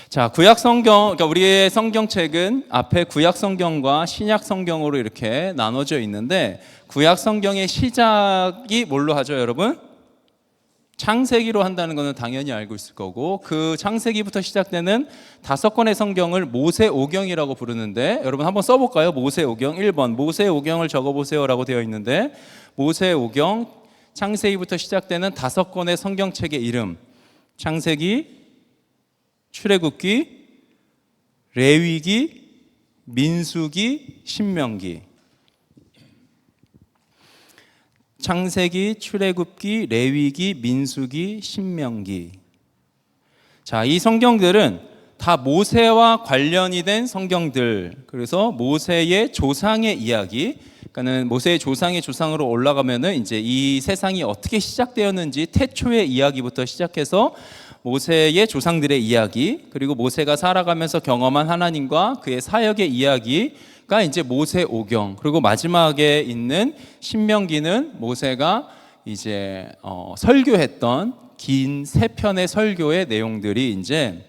자, 구약 성경, 그러니까 우리의 성경책은 앞에 구약 성경과 신약 성경으로 이렇게 나눠져 있는데, 구약 성경의 시작이 뭘로 하죠, 여러분? 창세기로 한다는 것은 당연히 알고 있을 거고, 그 창세기부터 시작되는 5권의 성경을 모세오경이라고 부르는데, 여러분 한번 써볼까요? 모세오경 1번 모세오경을 적어보세요라고 되어 있는데, 모세오경 창세기부터 시작되는 5권의 성경책의 이름: 창세기, 출애굽기, 레위기, 민수기, 신명기. 창세기, 출애굽기, 레위기, 민수기, 신명기. 자, 이 성경들은 다 모세와 관련이 된 성경들. 그래서 모세의 조상의 이야기, 그러니까는 모세의 조상의 조상으로 올라가면은 이제 이 세상이 어떻게 시작되었는지 태초의 이야기부터 시작해서 모세의 조상들의 이야기, 그리고 모세가 살아가면서 경험한 하나님과 그의 사역의 이야기가 이제 모세오경. 그리고 마지막에 있는 신명기는 모세가 이제 설교했던 긴 3편의 설교의 내용들이 이제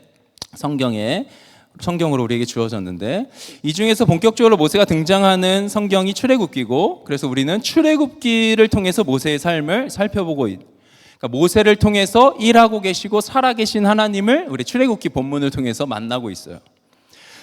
성경으로 우리에게 주어졌는데, 이 중에서 본격적으로 모세가 등장하는 성경이 출애굽기고, 그래서 우리는 출애굽기를 통해서 모세의 삶을 살펴보고 그러니까 모세를 통해서 일하고 계시고 살아계신 하나님을 우리 출애굽기 본문을 통해서 만나고 있어요.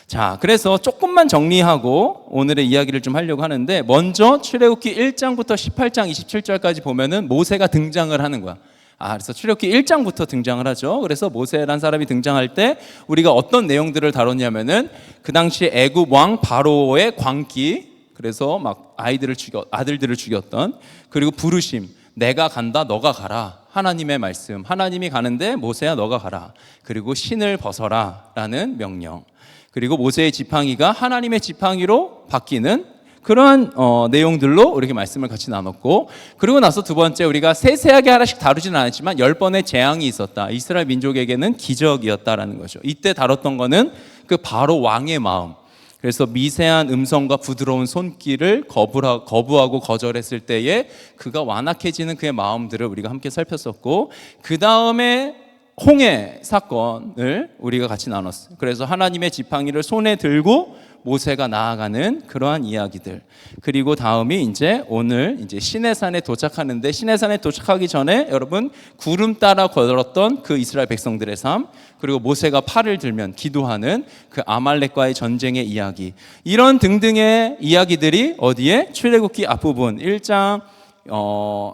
자, 그래서 조금만 정리하고 오늘의 이야기를 좀 하려고 하는데, 먼저 출애굽기 1장부터 18장 27절까지 보면은 모세가 등장을 하는 거야. 그래서 출애굽기 1장부터 등장을 하죠. 그래서 모세라는 사람이 등장할 때 우리가 어떤 내용들을 다뤘냐면은, 그 당시 애굽 왕 바로의 광기, 그래서 막 아들들을 죽였던, 그리고 부르심, 내가 간다 너가 가라, 하나님의 말씀, 하나님이 가는데 모세야 너가 가라, 그리고 신을 벗어라 라는 명령, 그리고 모세의 지팡이가 하나님의 지팡이로 바뀌는 그러한 내용들로 이렇게 말씀을 같이 나눴고, 그리고 나서 두 번째, 우리가 세세하게 하나씩 다루지는 않았지만 10번의 재앙이 있었다, 이스라엘 민족에게는 기적이었다라는 거죠. 이때 다뤘던 거는 그 바로 왕의 마음, 그래서 미세한 음성과 부드러운 손길을 거부하고 거절했을 때에 그가 완악해지는 그의 마음들을 우리가 함께 살폈었고, 그 다음에 홍해 사건을 우리가 같이 나눴어요. 그래서 하나님의 지팡이를 손에 들고 모세가 나아가는 그러한 이야기들. 그리고 다음이 이제 오늘 이제 시내산에 도착하는데, 시내산에 도착하기 전에 여러분 구름 따라 걸었던 그 이스라엘 백성들의 삶, 그리고 모세가 팔을 들면 기도하는 그 아말렉과의 전쟁의 이야기, 이런 등등의 이야기들이 어디에? 출애굽기 앞부분 1장부터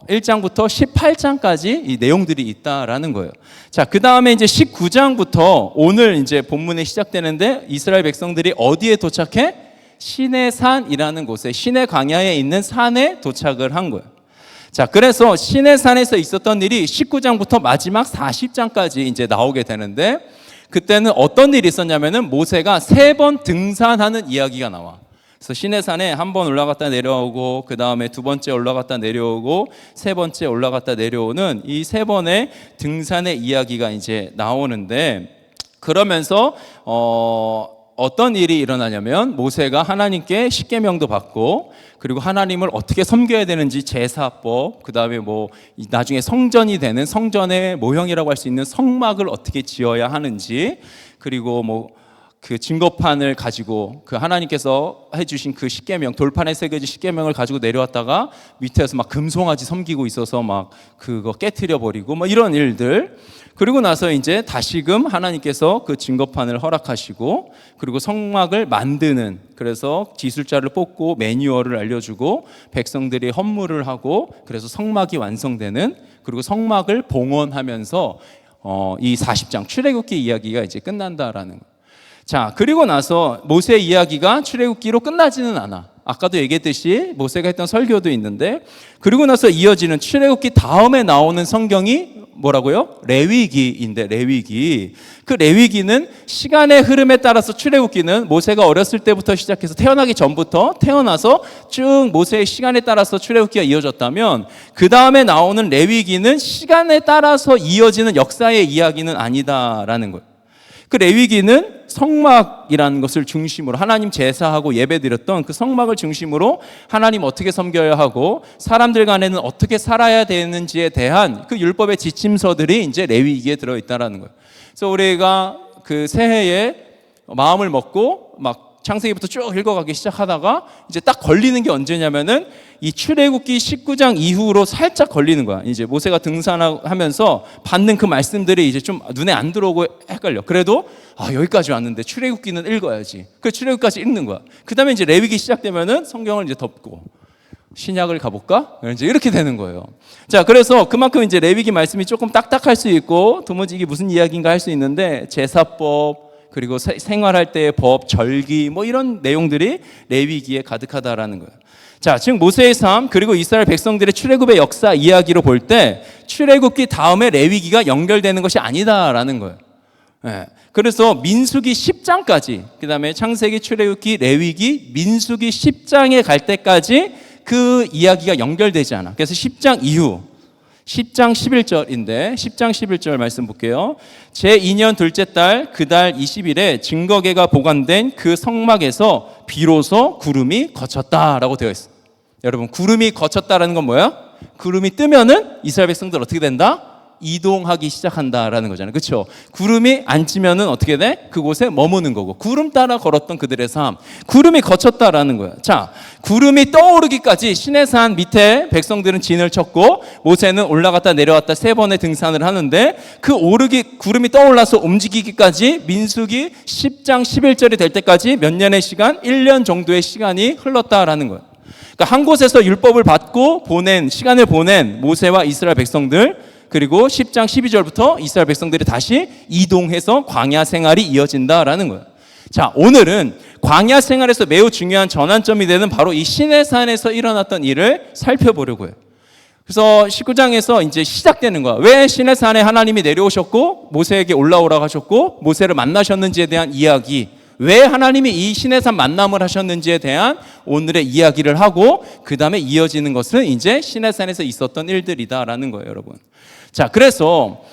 18장까지 이 내용들이 있다라는 거예요. 자, 그 다음에 이제 19장부터 오늘 이제 본문이 시작되는데, 이스라엘 백성들이 어디에 도착해? 시내산이라는 곳에, 시내 광야에 있는 산에 도착을 한 거예요. 자, 그래서 시내산에서 있었던 일이 19장부터 마지막 40장까지 이제 나오게 되는데, 그때는 어떤 일이 있었냐면은 모세가 3번 등산하는 이야기가 나와. 그래서 시내산에 한 번 올라갔다 내려오고, 그 다음에 2번째 올라갔다 내려오고, 3번째 올라갔다 내려오는 이 3번의 등산의 이야기가 이제 나오는데, 그러면서 어떤 일이 일어나냐면, 모세가 하나님께 십계명도 받고, 그리고 하나님을 어떻게 섬겨야 되는지 제사법, 그 다음에 뭐 나중에 성전이 되는 성전의 모형이라고 할 수 있는 성막을 어떻게 지어야 하는지, 그리고 뭐 그 증거판을 가지고 그 하나님께서 해주신 그 십계명, 돌판에 새겨진 십계명을 가지고 내려왔다가 밑에서 막 금송아지 섬기고 있어서 막 그거 깨트려 버리고 뭐 이런 일들. 그리고 나서 이제 다시금 하나님께서 그 증거판을 허락하시고, 그리고 성막을 만드는, 그래서 기술자를 뽑고 매뉴얼을 알려주고 백성들이 헌물을 하고, 그래서 성막이 완성되는, 그리고 성막을 봉헌하면서 이 40장 출애굽기 이야기가 이제 끝난다라는 거예요. 자, 그리고 나서 모세의 이야기가 출애굽기로 끝나지는 않아. 아까도 얘기했듯이 모세가 했던 설교도 있는데, 그리고 나서 이어지는 출애굽기 다음에 나오는 성경이 뭐라고요? 레위기인데, 레위기. 그 레위기는 시간의 흐름에 따라서 출애굽기는 모세가 어렸을 때부터 시작해서 태어나기 전부터 태어나서 쭉 모세의 시간에 따라서 출애굽기가 이어졌다면, 그 다음에 나오는 레위기는 시간에 따라서 이어지는 역사의 이야기는 아니다라는 거예요. 그 레위기는 성막이라는 것을 중심으로, 하나님 제사하고 예배드렸던 그 성막을 중심으로 하나님 어떻게 섬겨야 하고 사람들 간에는 어떻게 살아야 되는지에 대한 그 율법의 지침서들이 이제 레위기에 들어있다라는 거예요. 그래서 우리가 그 새해에 마음을 먹고 막 창세기부터 쭉 읽어가기 시작하다가 이제 딱 걸리는 게 언제냐면은 이 출애굽기 19장 이후로 살짝 걸리는 거야. 이제 모세가 등산하면서 받는 그 말씀들이 이제 좀 눈에 안 들어오고 헷갈려. 그래도 여기까지 왔는데 출애굽기는 읽어야지. 그 출애굽까지 읽는 거야. 그다음에 이제 레위기 시작되면은 성경을 이제 덮고 신약을 가볼까? 이제 이렇게 되는 거예요. 자, 그래서 그만큼 이제 레위기 말씀이 조금 딱딱할 수 있고 도무지 이게 무슨 이야기인가 할 수 있는데 제사법 그리고 생활할 때의 법, 절기 뭐 이런 내용들이 레위기에 가득하다라는 거예요. 자, 지금 모세의 삶 그리고 이스라엘 백성들의 출애굽의 역사 이야기로 볼 때 출애굽기 다음에 레위기가 연결되는 것이 아니다라는 거예요. 네. 그래서 민수기 10장까지 그다음에 창세기, 출애굽기, 레위기, 민수기 10장에 갈 때까지 그 이야기가 연결되지 않아. 그래서 10장 이후 10장 11절인데 10장 11절 말씀 볼게요. 제2년 둘째 달 그 달 20일에 증거궤가 보관된 그 성막에서 비로소 구름이 거쳤다라고 되어 있어요. 여러분, 구름이 거쳤다라는 건 뭐야? 구름이 뜨면은 이스라엘 백성들 어떻게 된다? 이동하기 시작한다라는 거잖아요. 그렇죠? 구름이 안 찌면은 어떻게 돼? 그곳에 머무는 거고 구름 따라 걸었던 그들의 삶. 구름이 거쳤다라는 거야. 자, 구름이 떠오르기까지 시내산 밑에 백성들은 진을 쳤고 모세는 올라갔다 내려왔다 3번의 등산을 하는데 그 구름이 떠올라서 움직이기까지 민수기 10장 11절이 될 때까지 몇 년의 시간? 1년 정도의 시간이 흘렀다라는 거야. 그러니까 한 곳에서 율법을 받고 시간을 보낸 모세와 이스라엘 백성들 그리고 10장 12절부터 이스라엘 백성들이 다시 이동해서 광야 생활이 이어진다라는 거예요. 자, 오늘은 광야 생활에서 매우 중요한 전환점이 되는 바로 이 시내산에서 일어났던 일을 살펴보려고 해요. 그래서 19장에서 이제 시작되는 거야. 왜 시내산에 하나님이 내려오셨고 모세에게 올라오라고 하셨고 모세를 만나셨는지에 대한 이야기, 왜 하나님이 이 시내산 만남을 하셨는지에 대한 오늘의 이야기를 하고 그 다음에 이어지는 것은 이제 시내산에서 있었던 일들이다라는 거예요, 여러분. 자, 그래서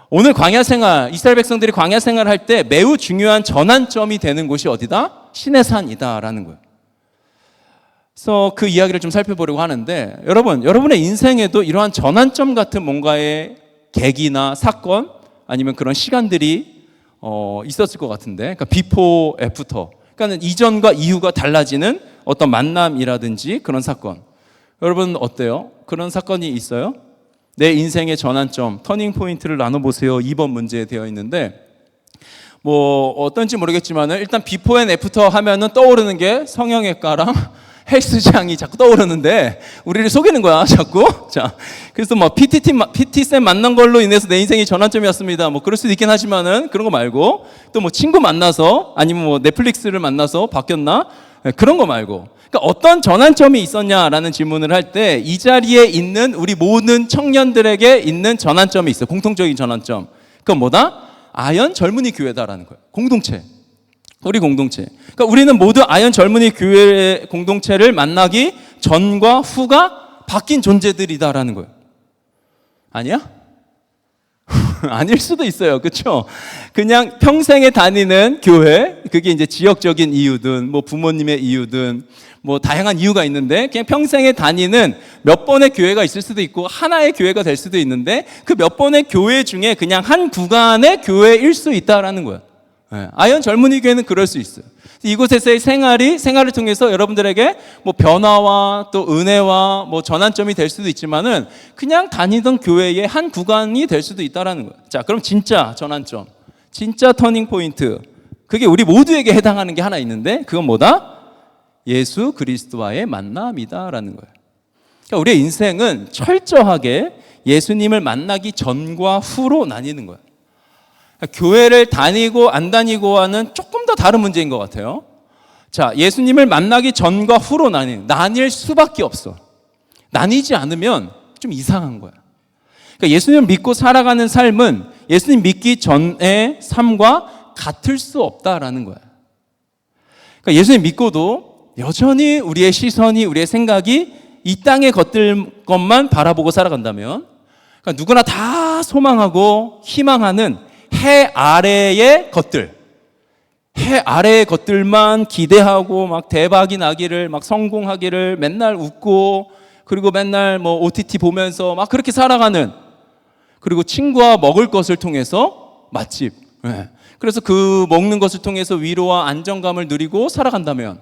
오늘 광야 생활, 이스라엘 백성들이 광야 생활을 할 때 매우 중요한 전환점이 되는 곳이 어디다? 시내산이다라는 거예요. 그래서 그 이야기를 좀 살펴보려고 하는데 여러분의 인생에도 이러한 전환점 같은 뭔가의 계기나 사건 아니면 그런 시간들이 있었을 것 같은데, 그러니까 비포 애프터, 그러니까 이전과 이후가 달라지는 어떤 만남이라든지 그런 사건. 여러분 어때요? 그런 사건이 있어요? 내 인생의 전환점, 터닝 포인트를 나눠보세요. 2번 문제에 되어 있는데 뭐 어떤지 모르겠지만 일단 비포 앤 애프터 하면은 떠오르는 게 성형외과랑 헬스장이 자꾸 떠오르는데 우리를 속이는 거야 자꾸. 자, 그래서 뭐 PT쌤 만난 걸로 인해서 내 인생이 전환점이었습니다. 뭐 그럴 수도 있긴 하지만은 그런 거 말고 또 뭐 친구 만나서 아니면 뭐 넷플릭스를 만나서 바뀌었나? 그런 거 말고. 그러니까 어떤 전환점이 있었냐라는 질문을 할 때 이 자리에 있는 우리 모든 청년들에게 있는 전환점이 있어요. 공통적인 전환점. 그건 뭐다? 아연 젊은이 교회다라는 거예요. 공동체. 우리 공동체. 그러니까 우리는 모두 아연 젊은이 교회 공동체를 만나기 전과 후가 바뀐 존재들이다라는 거예요. 아니야? 아닐 수도 있어요. 그렇죠? 그냥 평생에 다니는 교회, 그게 이제 지역적인 이유든 뭐 부모님의 이유든 뭐 다양한 이유가 있는데 그냥 평생에 다니는 몇 번의 교회가 있을 수도 있고 하나의 교회가 될 수도 있는데 그 몇 번의 교회 중에 그냥 한 구간의 교회일 수 있다라는 거예요. 아연 젊은이 교회는 그럴 수 있어요. 이곳에서의 생활을 통해서 여러분들에게 뭐 변화와 또 은혜와 뭐 전환점이 될 수도 있지만은 그냥 다니던 교회의 한 구간이 될 수도 있다라는 거예요. 자, 그럼 진짜 전환점, 진짜 터닝 포인트, 그게 우리 모두에게 해당하는 게 하나 있는데 그건 뭐다? 예수 그리스도와의 만남이다라는 거예요. 그러니까 우리의 인생은 철저하게 예수님을 만나기 전과 후로 나뉘는 거예요. 교회를 다니고 안 다니고와는 조금 더 다른 문제인 것 같아요. 자, 예수님을 만나기 전과 후로 나뉠 수밖에 없어. 나뉘지 않으면 좀 이상한 거야. 그러니까 예수님을 믿고 살아가는 삶은 예수님 믿기 전의 삶과 같을 수 없다라는 거야. 그러니까 예수님 믿고도 여전히 우리의 시선이, 우리의 생각이 이 땅의 것만 바라보고 살아간다면, 그러니까 누구나 다 소망하고 희망하는 해 아래의 것들만 기대하고 막 대박이 나기를, 막 성공하기를 맨날 웃고, 그리고 맨날 뭐 OTT 보면서 막 그렇게 살아가는, 그리고 친구와 먹을 것을 통해서 맛집, 네. 그래서 그 먹는 것을 통해서 위로와 안정감을 누리고 살아간다면,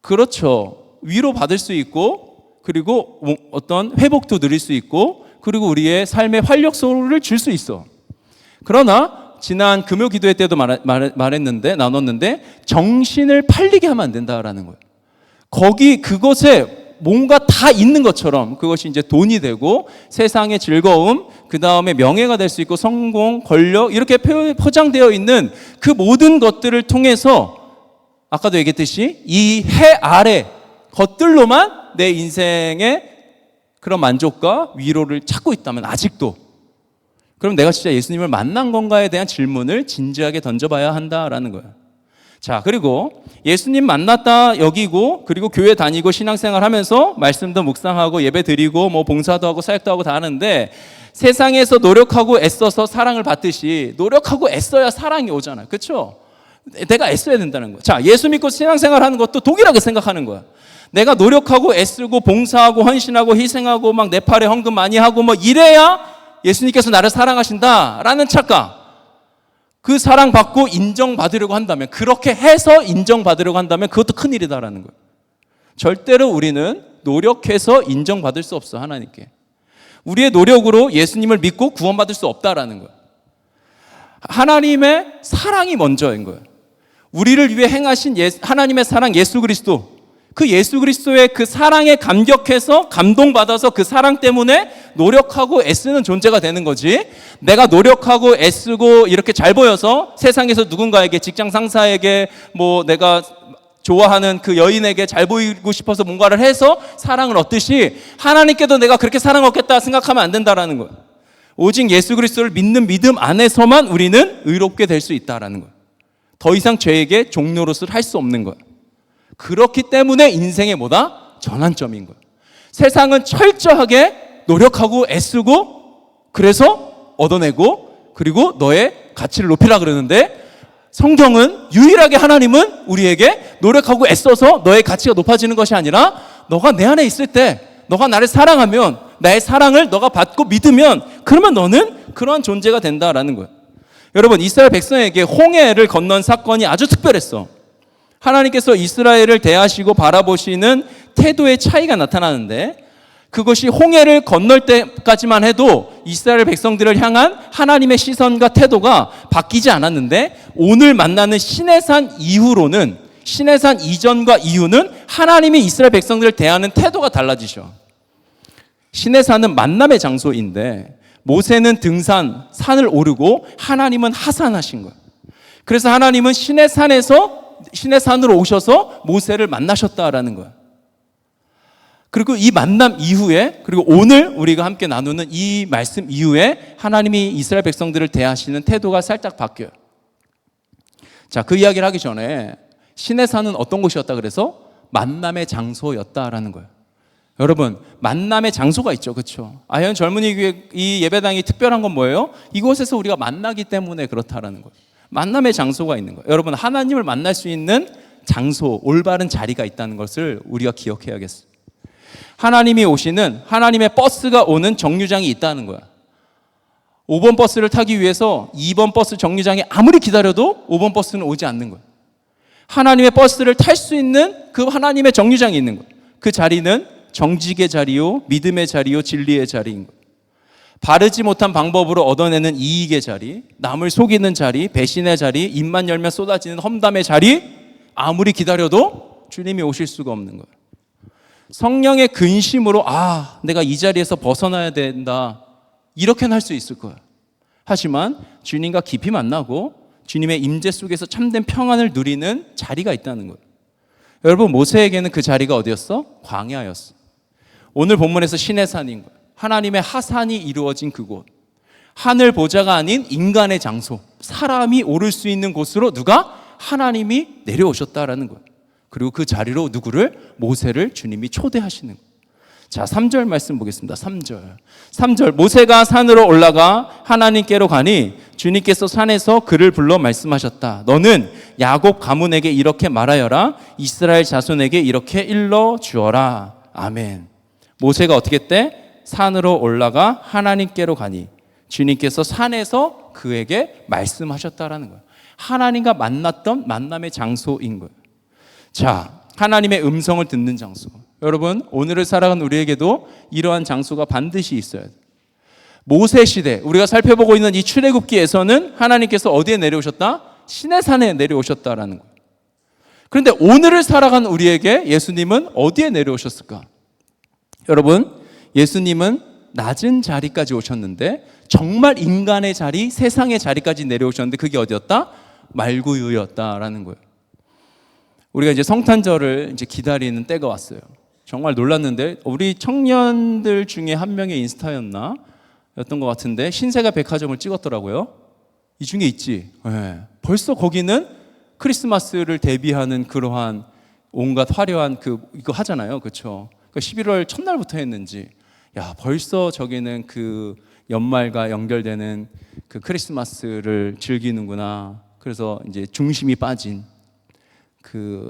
그렇죠. 위로받을 수 있고, 그리고 어떤 회복도 누릴 수 있고, 그리고 우리의 삶의 활력소를 줄 수 있어. 그러나 지난 금요 기도회 때도 나눴는데 정신을 팔리게 하면 안 된다라는 거예요. 그것에 뭔가 다 있는 것처럼, 그것이 이제 돈이 되고 세상의 즐거움, 그 다음에 명예가 될 수 있고 성공, 권력, 이렇게 포장되어 있는 그 모든 것들을 통해서 아까도 얘기했듯이 이 해 아래 것들로만 내 인생의 그런 만족과 위로를 찾고 있다면, 아직도, 그럼 내가 진짜 예수님을 만난 건가에 대한 질문을 진지하게 던져봐야 한다라는 거예요. 자, 그리고 예수님 만났다 여기고, 그리고 교회 다니고 신앙생활 하면서 말씀도 묵상하고 예배 드리고 뭐 봉사도 하고 사역도 하고 다 하는데, 세상에서 노력하고 애써서 사랑을 받듯이 노력하고 애써야 사랑이 오잖아요. 그렇죠? 내가 애써야 된다는 거예요. 자, 예수 믿고 신앙생활 하는 것도 동일하게 생각하는 거야. 내가 노력하고 애쓰고 봉사하고 헌신하고 희생하고 막 내 팔에 헌금 많이 하고 뭐 이래야 예수님께서 나를 사랑하신다라는 착각. 그 사랑받고 인정받으려고 한다면, 그렇게 해서 인정받으려고 한다면 그것도 큰일이다라는 거예요. 절대로 우리는 노력해서 인정받을 수 없어, 하나님께. 우리의 노력으로 예수님을 믿고 구원받을 수 없다라는 거예요. 하나님의 사랑이 먼저인 거예요. 우리를 위해 행하신 하나님의 사랑, 예수 그리스도, 그 예수 그리스도의 그 사랑에 감격해서 감동받아서 그 사랑 때문에 노력하고 애쓰는 존재가 되는 거지, 내가 노력하고 애쓰고 이렇게 잘 보여서 세상에서 누군가에게, 직장 상사에게, 뭐 내가 좋아하는 그 여인에게 잘 보이고 싶어서 뭔가를 해서 사랑을 얻듯이 하나님께도 내가 그렇게 사랑 얻겠다 생각하면 안 된다라는 거예요. 오직 예수 그리스도를 믿는 믿음 안에서만 우리는 의롭게 될 수 있다라는 거예요. 더 이상 죄에게 종노릇을 할 수 없는 거예요. 그렇기 때문에 인생의 뭐다? 전환점인 거예요. 세상은 철저하게 노력하고 애쓰고 그래서 얻어내고 그리고 너의 가치를 높이라 그러는데, 성경은 유일하게 하나님은 우리에게 노력하고 애써서 너의 가치가 높아지는 것이 아니라, 너가 내 안에 있을 때, 너가 나를 사랑하면, 나의 사랑을 너가 받고 믿으면, 그러면 너는 그러한 존재가 된다라는 거예요. 여러분, 이스라엘 백성에게 홍해를 건넌 사건이 아주 특별했어. 하나님께서 이스라엘을 대하시고 바라보시는 태도의 차이가 나타나는데, 그것이 홍해를 건널 때까지만 해도 이스라엘 백성들을 향한 하나님의 시선과 태도가 바뀌지 않았는데, 오늘 만나는 시내산 이후로는, 시내산 이전과 이후는 하나님이 이스라엘 백성들을 대하는 태도가 달라지셔. 시내산은 만남의 장소인데 모세는 등산, 산을 오르고 하나님은 하산하신 거예요. 그래서 하나님은 시내산으로 오셔서 모세를 만나셨다라는 거예요. 그리고 이 만남 이후에, 그리고 오늘 우리가 함께 나누는 이 말씀 이후에 하나님이 이스라엘 백성들을 대하시는 태도가 살짝 바뀌어요. 자, 그 이야기를 하기 전에 시내산은 어떤 곳이었다 그래서 만남의 장소였다라는 거예요. 여러분, 만남의 장소가 있죠, 그렇죠? 아현 젊은이 교회 이 예배당이 특별한 건 뭐예요? 이곳에서 우리가 만나기 때문에 그렇다라는 거예요. 만남의 장소가 있는 거예요. 여러분, 하나님을 만날 수 있는 장소, 올바른 자리가 있다는 것을 우리가 기억해야겠어요. 하나님이 오시는, 하나님의 버스가 오는 정류장이 있다는 거야. 5번 버스를 타기 위해서 2번 버스 정류장에 아무리 기다려도 5번 버스는 오지 않는 거야. 하나님의 버스를 탈 수 있는 그 하나님의 정류장이 있는 거야. 그 자리는 정직의 자리요, 믿음의 자리요, 진리의 자리인 거예요. 바르지 못한 방법으로 얻어내는 이익의 자리, 남을 속이는 자리, 배신의 자리, 입만 열면 쏟아지는 험담의 자리, 아무리 기다려도 주님이 오실 수가 없는 거예요. 성령의 근심으로 내가 이 자리에서 벗어나야 된다, 이렇게는 할 수 있을 거예요. 하지만 주님과 깊이 만나고 주님의 임재 속에서 참된 평안을 누리는 자리가 있다는 거예요. 여러분, 모세에게는 그 자리가 어디였어? 광야였어. 오늘 본문에서 시내산인 거예요. 하나님의 하산이 이루어진 그곳, 하늘 보좌가 아닌 인간의 장소, 사람이 오를 수 있는 곳으로 누가? 하나님이 내려오셨다라는 거예요. 그리고 그 자리로 누구를? 모세를 주님이 초대하시는 거예요. 자, 3절 말씀 보겠습니다. 3절 모세가 산으로 올라가 하나님께로 가니 주님께서 산에서 그를 불러 말씀하셨다. 너는 야곱 가문에게 이렇게 말하여라. 이스라엘 자손에게 이렇게 일러 주어라. 아멘. 모세가 어떻게 했대? 산으로 올라가 하나님께로 가니 주님께서 산에서 그에게 말씀하셨다라는 거예요. 하나님과 만났던 만남의 장소인 거예요. 자, 하나님의 음성을 듣는 장소. 여러분, 오늘을 살아가는 우리에게도 이러한 장소가 반드시 있어야 돼요. 모세 시대, 우리가 살펴보고 있는 이 출애굽기에서는 하나님께서 어디에 내려오셨다? 시내산에 내려오셨다라는 거예요. 그런데 오늘을 살아가는 우리에게 예수님은 어디에 내려오셨을까? 여러분, 예수님은 낮은 자리까지 오셨는데 정말 인간의 자리, 세상의 자리까지 내려오셨는데 그게 어디였다? 말구유였다라는 거예요. 우리가 이제 성탄절을 이제 기다리는 때가 왔어요. 정말 놀랐는데 우리 청년들 중에 한 명의 인스타였나? 였던 것 같은데 신세가 백화점을 찍었더라고요. 이 중에 있지. 네. 벌써 거기는 크리스마스를 대비하는 그러한 온갖 화려한 이거 하잖아요. 그렇죠? 11월 첫날부터 했는지 야, 벌써 저기는 그 연말과 연결되는 그 크리스마스를 즐기는구나. 그래서 이제 중심이 빠진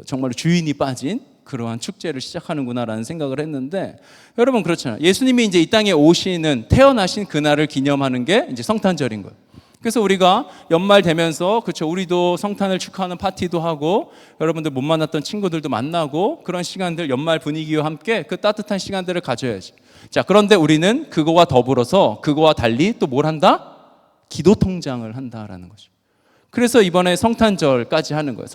정말로 주인이 빠진 그러한 축제를 시작하는구나라는 생각을 했는데 여러분 그렇잖아요. 예수님이 이제 이 땅에 태어나신 그날을 기념하는 게 이제 성탄절인 거예요. 그래서 우리가 연말 되면서 그렇죠. 우리도 성탄을 축하하는 파티도 하고 여러분들 못 만났던 친구들도 만나고 그런 시간들 연말 분위기와 함께 그 따뜻한 시간들을 가져야지. 자, 그런데 우리는 그거와 더불어서 그거와 달리 또 뭘 한다? 기도 통장을 한다라는 거죠. 그래서 이번에 성탄절까지 하는 거예요.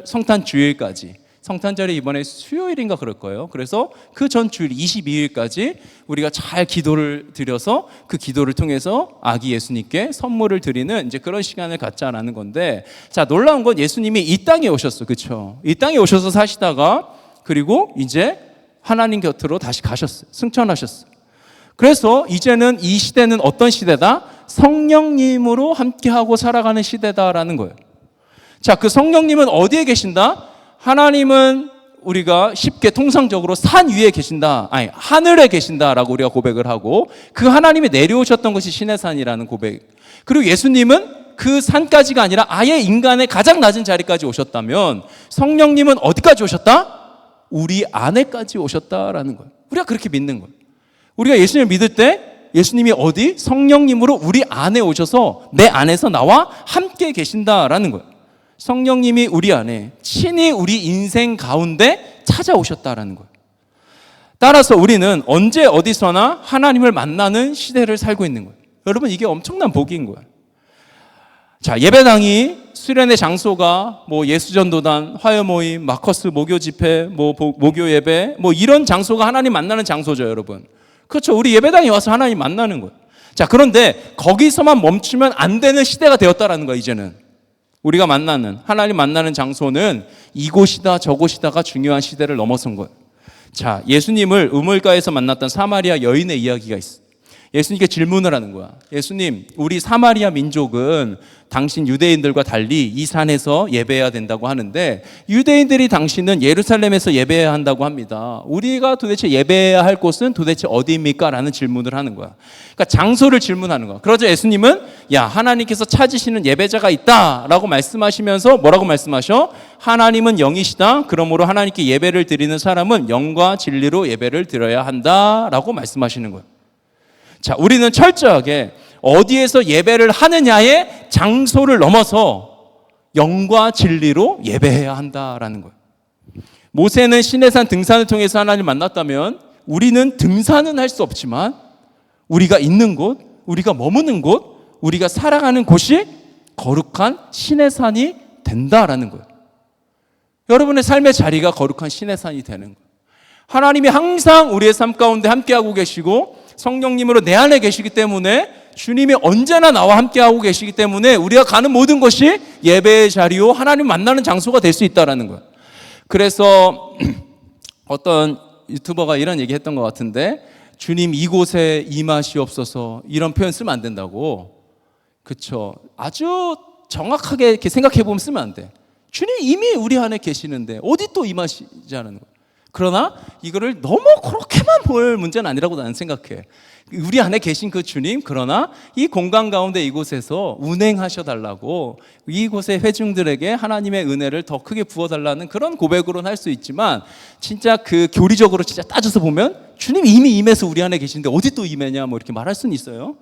성탄주일까지. 성탄절이 이번에 수요일인가 그럴 거예요. 그래서 그 전 주일 22일까지 우리가 잘 기도를 드려서 그 기도를 통해서 아기 예수님께 선물을 드리는 이제 그런 시간을 갖자라는 건데, 자, 놀라운 건 예수님이 이 땅에 오셨어. 그렇죠? 이 땅에 오셔서 사시다가 그리고 이제 하나님 곁으로 다시 가셨어요. 승천하셨어요. 그래서 이제는 이 시대는 어떤 시대다? 성령님으로 함께하고 살아가는 시대다라는 거예요. 자, 그 성령님은 어디에 계신다? 하나님은 우리가 쉽게 통상적으로 산 위에 계신다, 아니 하늘에 계신다라고 우리가 고백을 하고 그 하나님이 내려오셨던 것이 시내산이라는 고백. 그리고 예수님은 그 산까지가 아니라 아예 인간의 가장 낮은 자리까지 오셨다면 성령님은 어디까지 오셨다? 우리 안에까지 오셨다라는 거예요. 우리가 그렇게 믿는 거예요. 우리가 예수님을 믿을 때 예수님이 어디? 성령님으로 우리 안에 오셔서 내 안에서 나와 함께 계신다라는 거예요. 성령님이 우리 안에 친히 우리 인생 가운데 찾아오셨다라는 거예요. 따라서 우리는 언제 어디서나 하나님을 만나는 시대를 살고 있는 거예요. 여러분, 이게 엄청난 복인 거예요. 자, 예배당이 수련의 장소가 뭐 예수전도단, 화요모임, 마커스 모교 집회, 뭐 모교 예배, 뭐 이런 장소가 하나님 만나는 장소죠, 여러분. 그렇죠. 우리 예배당에 와서 하나님 만나는 거예요. 자, 그런데 거기서만 멈추면 안 되는 시대가 되었다라는 거예요, 이제는. 우리가 하나님 만나는 장소는 이곳이다 저곳이다가 중요한 시대를 넘어선 거예요. 자, 예수님을 우물가에서 만났던 사마리아 여인의 이야기가 있어요. 예수님께 질문을 하는 거야. 예수님, 우리 사마리아 민족은 당신 유대인들과 달리 이 산에서 예배해야 된다고 하는데 유대인들이 당신은 예루살렘에서 예배해야 한다고 합니다. 우리가 도대체 예배해야 할 곳은 도대체 어디입니까? 라는 질문을 하는 거야. 그러니까 장소를 질문하는 거야. 그러자 예수님은 야, 하나님께서 찾으시는 예배자가 있다라고 말씀하시면서 뭐라고 말씀하셔? 하나님은 영이시다. 그러므로 하나님께 예배를 드리는 사람은 영과 진리로 예배를 드려야 한다라고 말씀하시는 거예요. 자, 우리는 철저하게 어디에서 예배를 하느냐의 장소를 넘어서 영과 진리로 예배해야 한다라는 거예요. 모세는 시내산 등산을 통해서 하나님을 만났다면 우리는 등산은 할 수 없지만 우리가 있는 곳, 우리가 머무는 곳, 우리가 살아가는 곳이 거룩한 시내산이 된다라는 거예요. 여러분의 삶의 자리가 거룩한 시내산이 되는 거예요. 하나님이 항상 우리의 삶 가운데 함께하고 계시고 성령님으로 내 안에 계시기 때문에 주님이 언제나 나와 함께하고 계시기 때문에 우리가 가는 모든 것이 예배의 자리요 하나님 만나는 장소가 될 수 있다는 거예요. 그래서 어떤 유튜버가 이런 얘기 했던 것 같은데 주님 이곳에 임하시옵소서 이런 표현 쓰면 안 된다고. 그렇죠. 아주 정확하게 이렇게 생각해 보면 쓰면 안 돼. 주님 이미 우리 안에 계시는데 어디 또 임하시지 않는 거예요. 그러나 이거를 너무 그렇게만 볼 문제는 아니라고 나는 생각해. 우리 안에 계신 그 주님, 그러나 이 공간 가운데 이곳에서 운행하셔달라고 이곳의 회중들에게 하나님의 은혜를 더 크게 부어달라는 그런 고백으로는 할 수 있지만 진짜 그 교리적으로 진짜 따져서 보면 주님 이미 임해서 우리 안에 계신데 어디 또 임해냐 뭐 이렇게 말할 수는 있어요.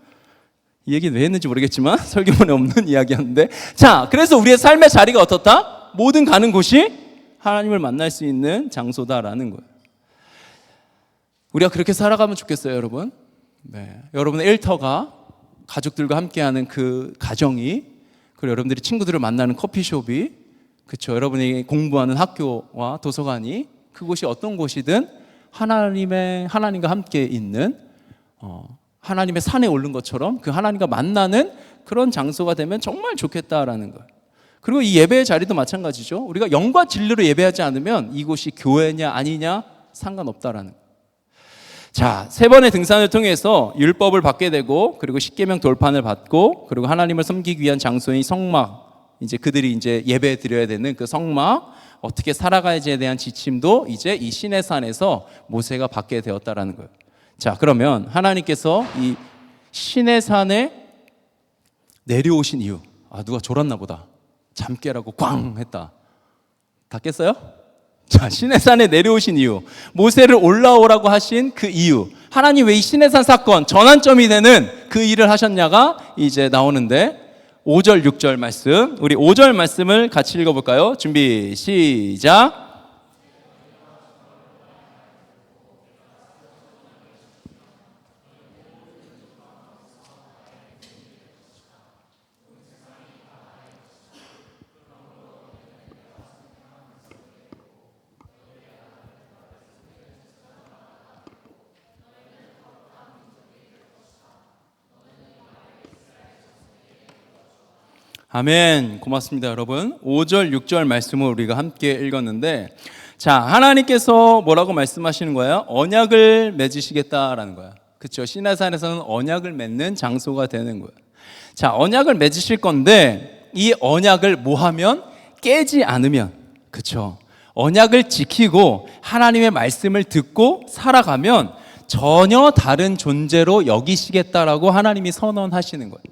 이 얘기는 왜 했는지 모르겠지만 설교문에 없는 이야기였는데, 자, 그래서 우리의 삶의 자리가 어떻다? 모든 가는 곳이 하나님을 만날 수 있는 장소다라는 거예요. 우리가 그렇게 살아가면 좋겠어요, 여러분. 네, 여러분의 일터가 가족들과 함께하는 그 가정이, 그리고 여러분들이 친구들을 만나는 커피숍이, 그렇죠, 여러분이 공부하는 학교와 도서관이, 그곳이 어떤 곳이든 하나님과 함께 있는 하나님의 산에 오른 것처럼 그 하나님과 만나는 그런 장소가 되면 정말 좋겠다라는 거예요. 그리고 이 예배의 자리도 마찬가지죠. 우리가 영과 진리로 예배하지 않으면 이곳이 교회냐 아니냐 상관없다라는 거예요. 자, 세 번의 등산을 통해서 율법을 받게 되고, 그리고 십계명 돌판을 받고, 그리고 하나님을 섬기기 위한 장소인 성막, 이제 그들이 이제 예배 드려야 되는 그 성막, 어떻게 살아가야지에 대한 지침도 이제 이 시내산에서 모세가 받게 되었다라는 거예요. 자, 그러면 하나님께서 이 시내산에 내려오신 이유, 누가 졸았나 보다, 잠 깨라고 꽝 했다. 다 깼어요? 자, 시내산에 내려오신 이유, 모세를 올라오라고 하신 그 이유, 하나님 왜 이 시내산 사건 전환점이 되는 그 일을 하셨냐가 이제 나오는데, 5절 6절 말씀, 우리 5절 말씀을 같이 읽어볼까요? 준비 시작. 아멘. 고맙습니다, 여러분. 5절 6절 말씀을 우리가 함께 읽었는데, 자, 하나님께서 뭐라고 말씀하시는 거예요? 언약을 맺으시겠다라는 거야. 그렇죠? 시내산에서는 언약을 맺는 장소가 되는 거예요. 자, 언약을 맺으실 건데, 이 언약을 뭐 하면? 깨지 않으면, 그렇죠? 언약을 지키고 하나님의 말씀을 듣고 살아가면 전혀 다른 존재로 여기시겠다라고 하나님이 선언하시는 거예요.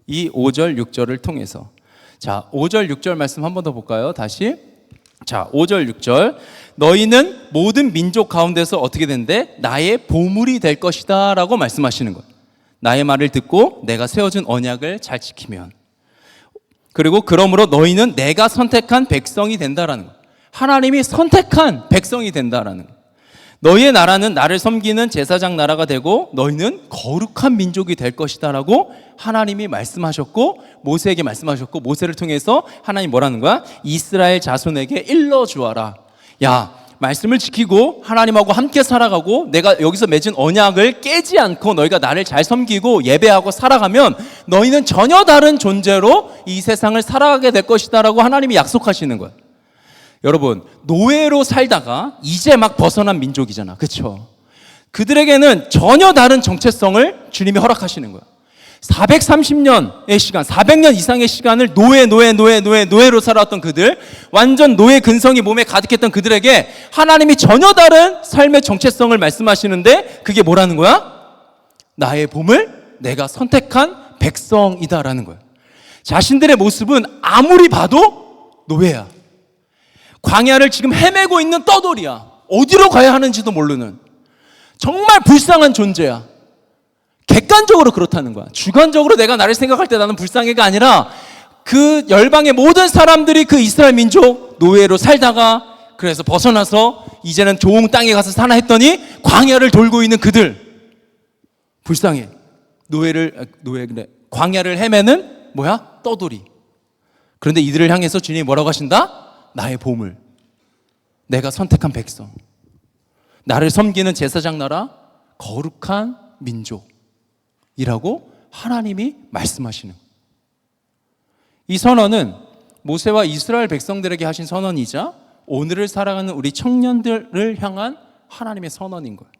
이 5절 6절을 통해서. 자, 5절 6절 말씀 한 번 더 볼까요? 다시. 자, 5절 6절. 너희는 모든 민족 가운데서 어떻게 된대? 나의 보물이 될 것이다 라고 말씀하시는 거예요. 나의 말을 듣고 내가 세워준 언약을 잘 지키면. 그리고 그러므로 너희는 내가 선택한 백성이 된다라는 거예요. 하나님이 선택한 백성이 된다라는 거예요. 너희의 나라는 나를 섬기는 제사장 나라가 되고 너희는 거룩한 민족이 될 것이다 라고 하나님이 말씀하셨고, 모세에게 말씀하셨고, 모세를 통해서 하나님 뭐라는 거야? 이스라엘 자손에게 일러주어라. 야, 말씀을 지키고 하나님하고 함께 살아가고 내가 여기서 맺은 언약을 깨지 않고 너희가 나를 잘 섬기고 예배하고 살아가면 너희는 전혀 다른 존재로 이 세상을 살아가게 될 것이다 라고 하나님이 약속하시는 거예요. 여러분, 노예로 살다가 이제 막 벗어난 민족이잖아, 그렇죠? 그들에게는 전혀 다른 정체성을 주님이 허락하시는 거야. 430년의 시간, 400년 이상의 시간을 노예로 살아왔던 그들, 완전 노예 근성이 몸에 가득했던 그들에게 하나님이 전혀 다른 삶의 정체성을 말씀하시는데, 그게 뭐라는 거야? 나의 보물, 내가 선택한 백성이다라는 거야. 자신들의 모습은 아무리 봐도 노예야. 광야를 지금 헤매고 있는 떠돌이야. 어디로 가야 하는지도 모르는 정말 불쌍한 존재야. 객관적으로 그렇다는 거야. 주관적으로 내가 나를 생각할 때 나는 불쌍해가 아니라 그 열방의 모든 사람들이 그 이스라엘 민족 노예로 살다가 그래서 벗어나서 이제는 좋은 땅에 가서 사나 했더니 광야를 돌고 있는 그들 불쌍해. 광야를 헤매는 뭐야? 떠돌이. 그런데 이들을 향해서 주님이 뭐라고 하신다? 나의 보물, 내가 선택한 백성, 나를 섬기는 제사장 나라, 거룩한 민족이라고 하나님이 말씀하시는, 이 선언은 모세와 이스라엘 백성들에게 하신 선언이자 오늘을 살아가는 우리 청년들을 향한 하나님의 선언인 거예요.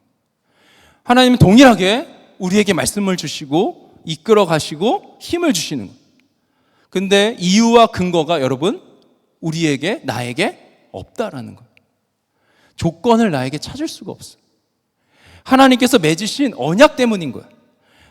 하나님은 동일하게 우리에게 말씀을 주시고 이끌어 가시고 힘을 주시는 거예요. 근데 이유와 근거가 여러분 우리에게, 나에게 없다라는 거예요. 조건을 나에게 찾을 수가 없어요. 하나님께서 맺으신 언약 때문인 거예요.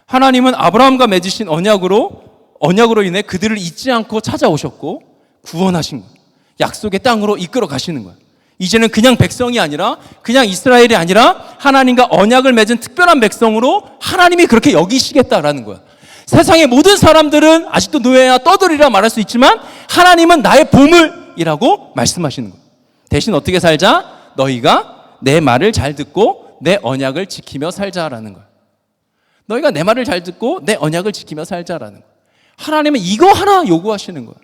하나님은 아브라함과 맺으신 언약으로 인해 그들을 잊지 않고 찾아오셨고 구원하신 거예요. 약속의 땅으로 이끌어 가시는 거예요. 이제는 그냥 백성이 아니라, 그냥 이스라엘이 아니라 하나님과 언약을 맺은 특별한 백성으로 하나님이 그렇게 여기시겠다라는 거예요. 세상의 모든 사람들은 아직도 노예야 떠들이라 말할 수 있지만 하나님은 나의 보물이라고 말씀하시는 거예요. 대신 어떻게 살자? 너희가 내 말을 잘 듣고 내 언약을 지키며 살자라는 거예요. 너희가 내 말을 잘 듣고 내 언약을 지키며 살자라는 거예요. 하나님은 이거 하나 요구하시는 거예요.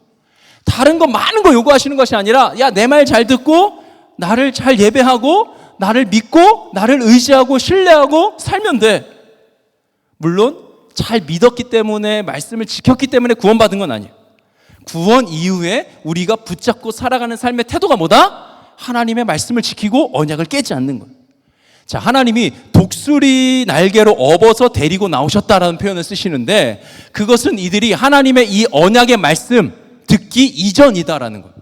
다른 거 많은 거 요구하시는 것이 아니라 야, 내 말 잘 듣고 나를 잘 예배하고 나를 믿고 나를 의지하고 신뢰하고 살면 돼. 물론 잘 믿었기 때문에 말씀을 지켰기 때문에 구원받은 건 아니에요. 구원 이후에 우리가 붙잡고 살아가는 삶의 태도가 뭐다? 하나님의 말씀을 지키고 언약을 깨지 않는 거예요. 자, 하나님이 독수리 날개로 업어서 데리고 나오셨다라는 표현을 쓰시는데 그것은 이들이 하나님의 이 언약의 말씀 듣기 이전이다라는 거예요.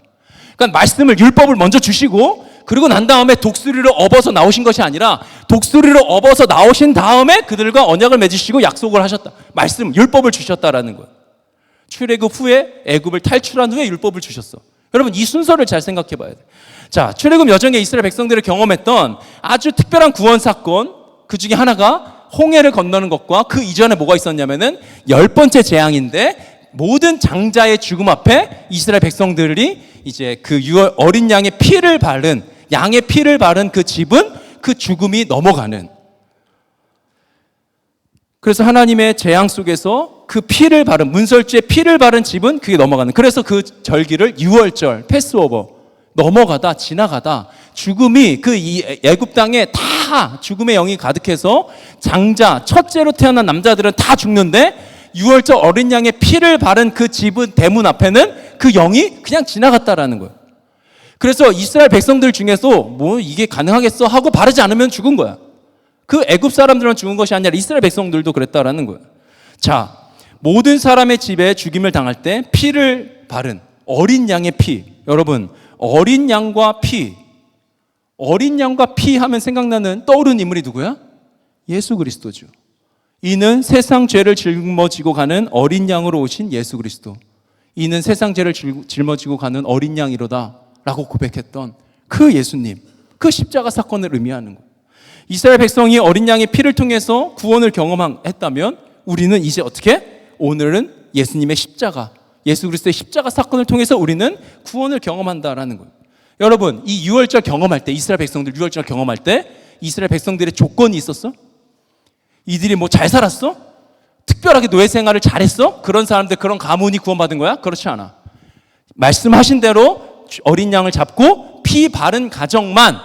그러니까 말씀을 율법을 먼저 주시고 그리고 난 다음에 독수리로 업어서 나오신 것이 아니라 독수리로 업어서 나오신 다음에 그들과 언약을 맺으시고 약속을 하셨다. 말씀, 율법을 주셨다라는 거예요. 출애굽 후에 애굽을 탈출한 후에 율법을 주셨어. 여러분 이 순서를 잘 생각해 봐야 돼요. 자, 출애굽 여정에 이스라엘 백성들이 경험했던 아주 특별한 구원 사건 그 중에 하나가 홍해를 건너는 것과 그 이전에 뭐가 있었냐면은 10번째 재앙인데 모든 장자의 죽음 앞에 이스라엘 백성들이 이제 그 어린 양의 피를 바른 양의 피를 바른 그 집은 그 죽음이 넘어가는, 그래서 하나님의 재앙 속에서 그 피를 바른 문설주의 피를 바른 집은 그게 넘어가는, 그래서 그 절기를 유월절 패스오버 넘어가다 지나가다 죽음이 그 애굽 땅에 다 죽음의 영이 가득해서 장자 첫째로 태어난 남자들은 다 죽는데 유월절 어린 양의 피를 바른 그 집은 대문 앞에는 그 영이 그냥 지나갔다라는 거예요. 그래서 이스라엘 백성들 중에서 뭐 이게 가능하겠어 하고 바르지 않으면 죽은 거야. 그 애굽 사람들만 죽은 것이 아니라 이스라엘 백성들도 그랬다라는 거예요. 자, 모든 사람의 집에 죽임을 당할 때 피를 바른 어린 양의 피, 여러분 어린 양과 피 하면 생각나는 떠오르는 인물이 누구야? 예수 그리스도죠. 이는 세상 죄를 짊어지고 가는 어린 양으로 오신 예수 그리스도. 이는 세상 죄를 짊어지고 가는 어린 양이로다 라고 고백했던 그 예수님, 그 십자가 사건을 의미하는 거예요. 이스라엘 백성이 어린 양의 피를 통해서 구원을 경험했다면 우리는 이제 어떻게? 오늘은 예수님의 십자가, 예수 그리스도의 십자가 사건을 통해서 우리는 구원을 경험한다라는 거예요. 여러분, 이 유월절 경험할 때, 이스라엘 백성들 유월절 경험할 때 이스라엘 백성들의 조건이 있었어? 이들이 뭐 잘 살았어? 특별하게 노예 생활을 잘했어? 그런 사람들, 그런 가문이 구원받은 거야? 그렇지 않아. 말씀하신 대로 어린 양을 잡고 피 바른 가정만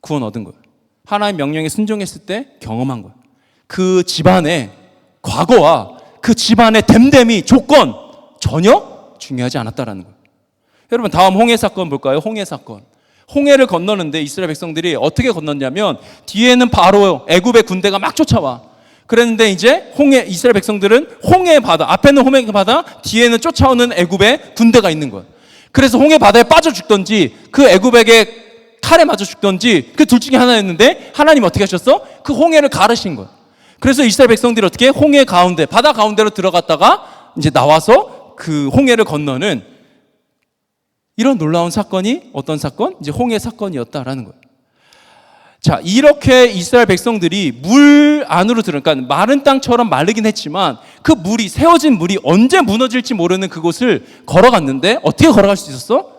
구원 얻은 거예요. 하나님의 명령에 순종했을 때 경험한 거예요. 그 집안의 과거와 그 집안의 됨됨이 조건 전혀 중요하지 않았다라는 거예요. 여러분 다음 홍해 사건 볼까요? 홍해 사건. 홍해를 건너는데 이스라엘 백성들이 어떻게 건넜냐면 뒤에는 바로 애굽의 군대가 막 쫓아와. 그랬는데 이제 이스라엘 백성들은 홍해 바다, 앞에는 홍해 바다, 뒤에는 쫓아오는 애굽의 군대가 있는 거예요. 그래서 홍해 바다에 빠져 죽던지 그 애굽에게 칼에 맞아 죽던지 그 둘 중에 하나였는데 하나님 어떻게 하셨어? 그 홍해를 가르신 거예요. 그래서 이스라엘 백성들이 어떻게 홍해 가운데, 바다 가운데로 들어갔다가 이제 나와서 그 홍해를 건너는 이런 놀라운 사건이 어떤 사건? 이제 홍해 사건이었다라는 거예요. 자, 이렇게 이스라엘 백성들이 물 안으로 그러니까 마른 땅처럼 마르긴 했지만 그 물이, 세워진 물이 언제 무너질지 모르는 그곳을 걸어갔는데 어떻게 걸어갈 수 있었어?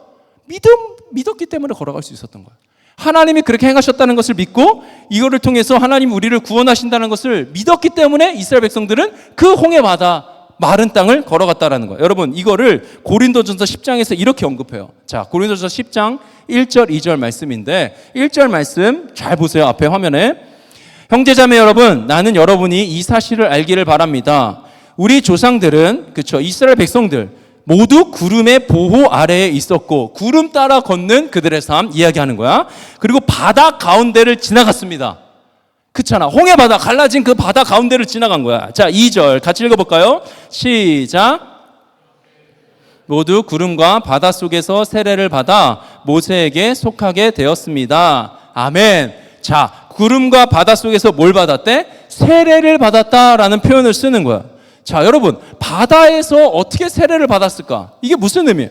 믿었기 때문에 걸어갈 수 있었던 거예요. 하나님이 그렇게 행하셨다는 것을 믿고 이거를 통해서 하나님이 우리를 구원하신다는 것을 믿었기 때문에 이스라엘 백성들은 그 홍해 바다 마른 땅을 걸어갔다라는 거예요. 여러분 이거를 고린도전서 10장에서 이렇게 언급해요. 자, 고린도전서 10장 1절 2절 말씀인데 1절 말씀 잘 보세요. 앞에 화면에. 형제자매 여러분, 나는 여러분이 이 사실을 알기를 바랍니다. 우리 조상들은, 그렇죠, 이스라엘 백성들 모두 구름의 보호 아래에 있었고 구름 따라 걷는 그들의 삶 이야기하는 거야. 그리고 바다 가운데를 지나갔습니다. 그렇잖아. 홍해 바다, 갈라진 그 바다 가운데를 지나간 거야. 자, 2절 같이 읽어볼까요? 시작. 모두 구름과 바다 속에서 세례를 받아 모세에게 속하게 되었습니다. 아멘. 자, 구름과 바다 속에서 뭘 받았대? 세례를 받았다라는 표현을 쓰는 거야. 자, 여러분 바다에서 어떻게 세례를 받았을까? 이게 무슨 의미예요?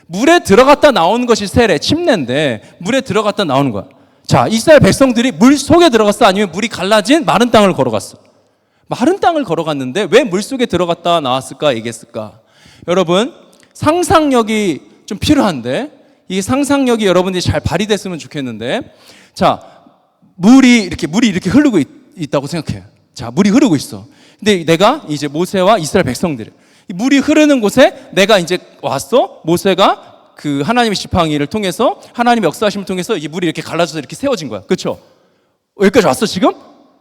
물에 들어갔다 나오는 것이 세례, 침례인데 물에 들어갔다 나오는 거야. 자, 이스라엘 백성들이 물 속에 들어갔어? 아니면 물이 갈라진 마른 땅을 걸어갔어? 마른 땅을 걸어갔는데 왜 물속에 들어갔다 나왔을까 얘기했을까? 여러분, 상상력이 좀 필요한데 이 상상력이 여러분들이 잘 발휘됐으면 좋겠는데, 자, 물이 이렇게 흐르고 있다고 생각해요. 자, 물이 흐르고 있어. 근데 내가 이제 모세와 이스라엘 백성들, 물이 흐르는 곳에 내가 이제 왔어. 모세가 그 하나님의 지팡이를 통해서, 하나님의 역사하심을 통해서 이 물이 이렇게 갈라져서 이렇게 세워진 거야. 그렇죠? 여기까지 왔어 지금?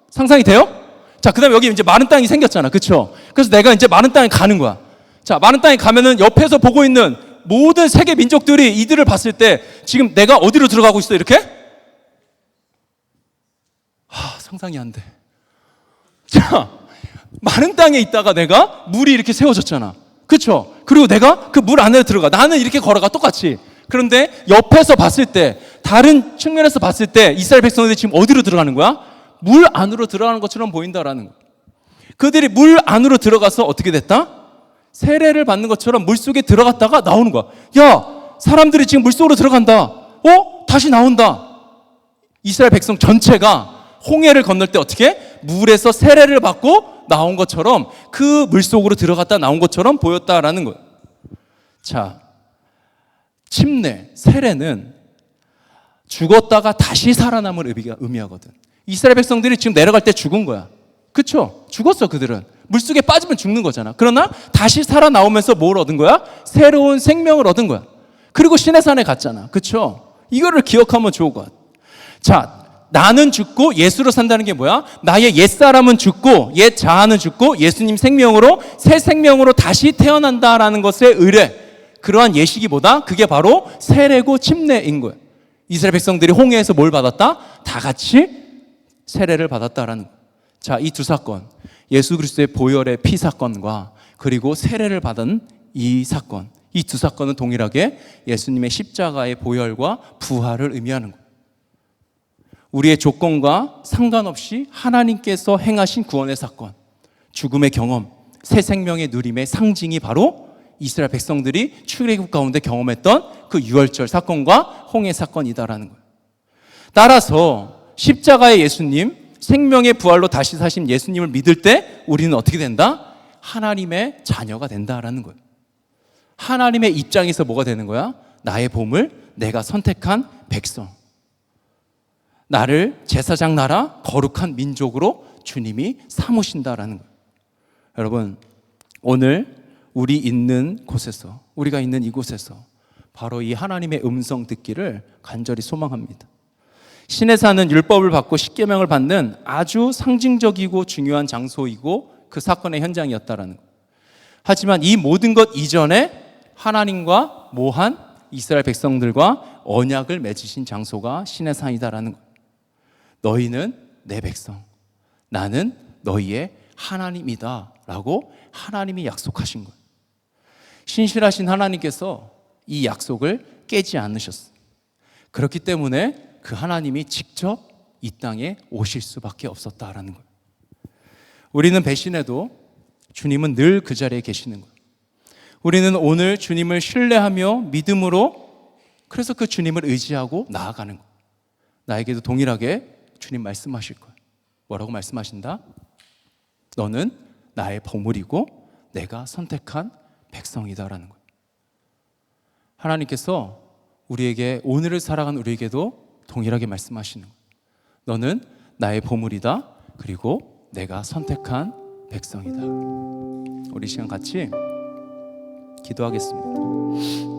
상상이 돼요? 자, 그다음에 여기 이제 마른 땅이 생겼잖아. 그렇죠? 그래서 내가 이제 마른 땅에 가는 거야. 자, 마른 땅에 가면은 옆에서 보고 있는 모든 세계 민족들이 이들을 봤을 때 지금 내가 어디로 들어가고 있어? 이렇게? 상상이 안 돼. 자, 마른 땅에 있다가 내가 물이 이렇게 세워졌잖아. 그렇죠? 그리고 내가 그 물 안에 들어가. 나는 이렇게 걸어가 똑같이. 그런데 옆에서 봤을 때, 다른 측면에서 봤을 때 이스라엘 백성들이 지금 어디로 들어가는 거야? 물 안으로 들어가는 것처럼 보인다라는 거야. 그들이 물 안으로 들어가서 어떻게 됐다? 세례를 받는 것처럼 물속에 들어갔다가 나오는 거야. 야, 사람들이 지금 물속으로 들어간다. 다시 나온다. 이스라엘 백성 전체가 홍해를 건널 때 어떻게? 물에서 세례를 받고 나온 것처럼, 그 물속으로 들어갔다 나온 것처럼 보였다라는 거예요. 자, 침례, 세례는 죽었다가 다시 살아남을 의미하거든. 이스라엘 백성들이 지금 내려갈 때 죽은 거야. 그쵸? 죽었어. 그들은 물속에 빠지면 죽는 거잖아. 그러나 다시 살아나오면서 뭘 얻은 거야? 새로운 생명을 얻은 거야. 그리고 시내산에 갔잖아. 그쵸? 이거를 기억하면 좋을 것 같아. 자, 나는 죽고 예수로 산다는 게 뭐야? 나의 옛사람은 죽고 옛 자아는 죽고 예수님 생명으로, 새 생명으로 다시 태어난다라는 것의 의뢰, 그러한 예식이 뭐다? 그게 바로 세례고 침례인 거예요. 이스라엘 백성들이 홍해에서 뭘 받았다? 다 같이 세례를 받았다라는 거예요. 자, 이 두 사건, 예수 그리스도의 보혈의 피 사건과 그리고 세례를 받은 이 사건, 이 두 사건은 동일하게 예수님의 십자가의 보혈과 부활을 의미하는 거예요. 우리의 조건과 상관없이 하나님께서 행하신 구원의 사건, 죽음의 경험, 새 생명의 누림의 상징이 바로 이스라엘 백성들이 출애굽 가운데 경험했던 그 유월절 사건과 홍해 사건이다라는 거예요. 따라서 십자가의 예수님, 생명의 부활로 다시 사신 예수님을 믿을 때 우리는 어떻게 된다? 하나님의 자녀가 된다라는 거예요. 하나님의 입장에서 뭐가 되는 거야? 나의 보물, 내가 선택한 백성, 나를 제사장 나라, 거룩한 민족으로 주님이 삼으신다라는 거예요. 여러분, 오늘 우리 있는 곳에서, 우리가 있는 이곳에서 바로 이 하나님의 음성 듣기를 간절히 소망합니다. 시내산은 율법을 받고 십계명을 받는 아주 상징적이고 중요한 장소이고 그 사건의 현장이었다라는 거예요. 하지만 이 모든 것 이전에 하나님과 모한 이스라엘 백성들과 언약을 맺으신 장소가 시내산이다라는 거예요. 너희는 내 백성, 나는 너희의 하나님이다 라고 하나님이 약속하신 거예요. 신실하신 하나님께서 이 약속을 깨지 않으셨어요. 그렇기 때문에 그 하나님이 직접 이 땅에 오실 수밖에 없었다라는 거예요. 우리는 배신해도 주님은 늘 그 자리에 계시는 거예요. 우리는 오늘 주님을 신뢰하며 믿음으로, 그래서 그 주님을 의지하고 나아가는 거예요. 나에게도 동일하게 주님 말씀하실 거예요. 뭐라고 말씀하신다? 너는 나의 보물이고 내가 선택한 백성이다라는 거예요. 하나님께서 우리에게, 오늘을 살아간 우리에게도 동일하게 말씀하시는 거예요. 너는 나의 보물이다. 그리고 내가 선택한 백성이다. 우리 시간 같이 기도하겠습니다.